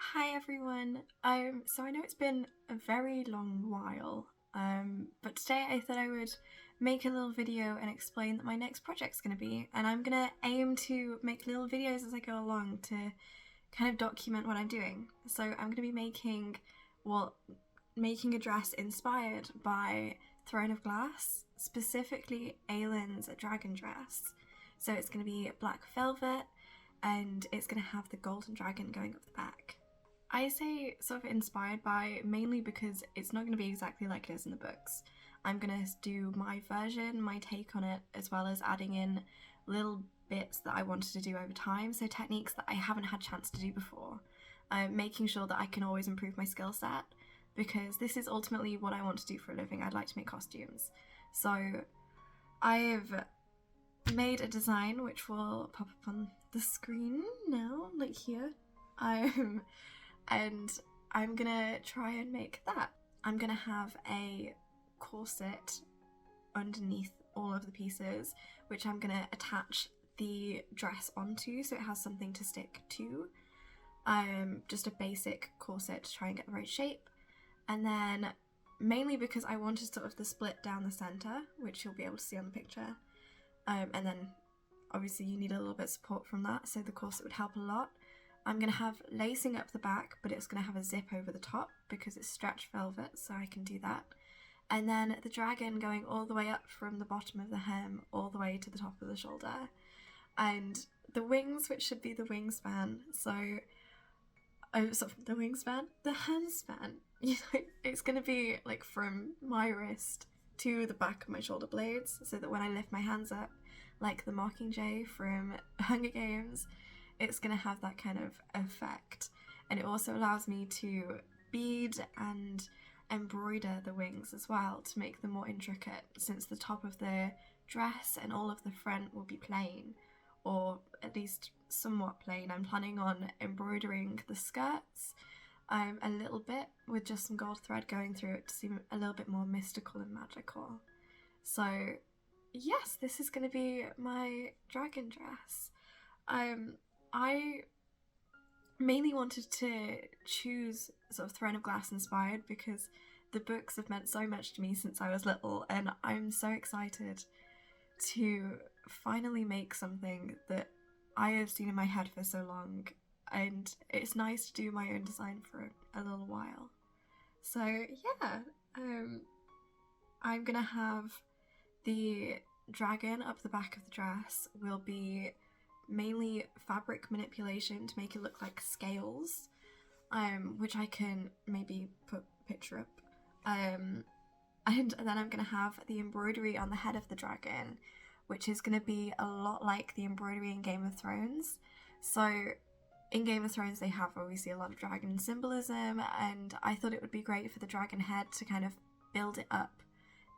Hi everyone. So I know it's been a very long while, but today I thought I would make a little video and explain that my next project's going to be, and I'm going to aim to make little videos as I go along to kind of document what I'm doing. So I'm going to be making a dress inspired by Throne of Glass, specifically Aelin's dragon dress. So it's going to be black velvet, and it's going to have the golden dragon going up the back. I say sort of inspired by mainly because it's not going to be exactly like it is in the books. I'm going to do my version, my take on it, as well as adding in little bits that I wanted to do over time, so techniques that I haven't had chance to do before. Making sure that I can always improve my skill set, because this is ultimately what I want to do for a living. I'd like to make costumes. So I've made a design which will pop up on the screen now, like here. And I'm gonna try and make that. I'm gonna have a corset underneath all of the pieces, which I'm gonna attach the dress onto so it has something to stick to. Just a basic corset to try and get the right shape. And then, mainly because I wanted sort of the split down the centre, which you'll be able to see on the picture. And then, obviously you need a little bit of support from that, so the corset would help a lot. I'm going to have lacing up the back, but it's going to have a zip over the top because it's stretch velvet, so I can do that. And then the dragon going all the way up from the bottom of the hem all the way to the top of the shoulder. And the wings, which should be the wingspan, the handspan, it's going to be like from my wrist to the back of my shoulder blades, so that when I lift my hands up, like the Mockingjay from Hunger Games, it's going to have that kind of effect. And it also allows me to bead and embroider the wings as well to make them more intricate, since the top of the dress and all of the front will be plain, or at least somewhat plain. I'm planning on embroidering the skirts a little bit with just some gold thread going through it to seem a little bit more mystical and magical. So yes, this is going to be my dragon dress. I mainly wanted to choose sort of Throne of Glass inspired because the books have meant so much to me since I was little, and I'm so excited to finally make something that I have seen in my head for so long, and it's nice to do my own design for a little while. So yeah, I'm gonna have the dragon up the back of the dress will be mainly fabric manipulation to make it look like scales, which I can maybe put a picture up. And then I'm going to have the embroidery on the head of the dragon, which is going to be a lot like the embroidery in Game of Thrones. So in Game of Thrones they have obviously a lot of dragon symbolism, and I thought it would be great for the dragon head to kind of build it up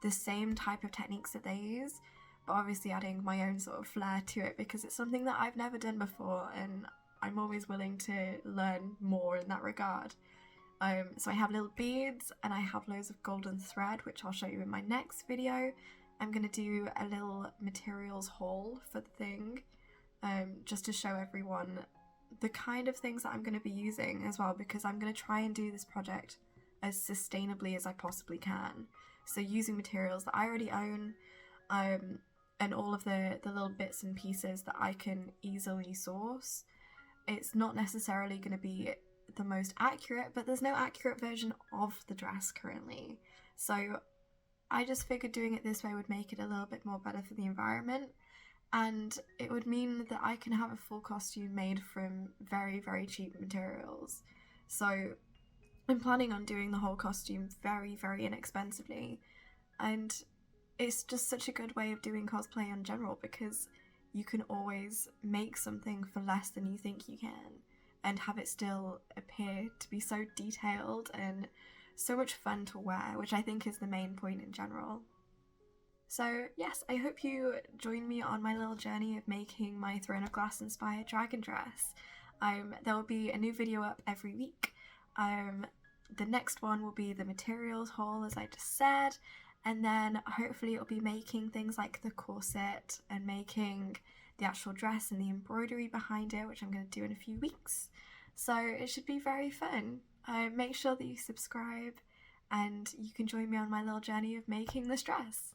the same type of techniques that they use, but obviously adding my own sort of flair to it because it's something that I've never done before, and I'm always willing to learn more in that regard. So I have little beads and I have loads of golden thread, which I'll show you in my next video. I'm going to do a little materials haul for the thing, just to show everyone the kind of things that I'm going to be using as well, because I'm going to try and do this project as sustainably as I possibly can. So using materials that I already own, and all of the little bits and pieces that I can easily source. It's not necessarily going to be the most accurate, but there's no accurate version of the dress currently. So I just figured doing it this way would make it a little bit more better for the environment, and it would mean that I can have a full costume made from very, very cheap materials. So I'm planning on doing the whole costume very, very inexpensively, and it's just such a good way of doing cosplay in general, because you can always make something for less than you think you can and have it still appear to be so detailed and so much fun to wear, which I think is the main point in general. So yes, I hope you join me on my little journey of making my Throne of Glass inspired dragon dress. There will be a new video up every week. The next one will be the materials haul, as I just said, and then hopefully it'll be making things like the corset and making the actual dress and the embroidery behind it, which I'm going to do in a few weeks. So it should be very fun. Make sure that you subscribe and you can join me on my little journey of making this dress.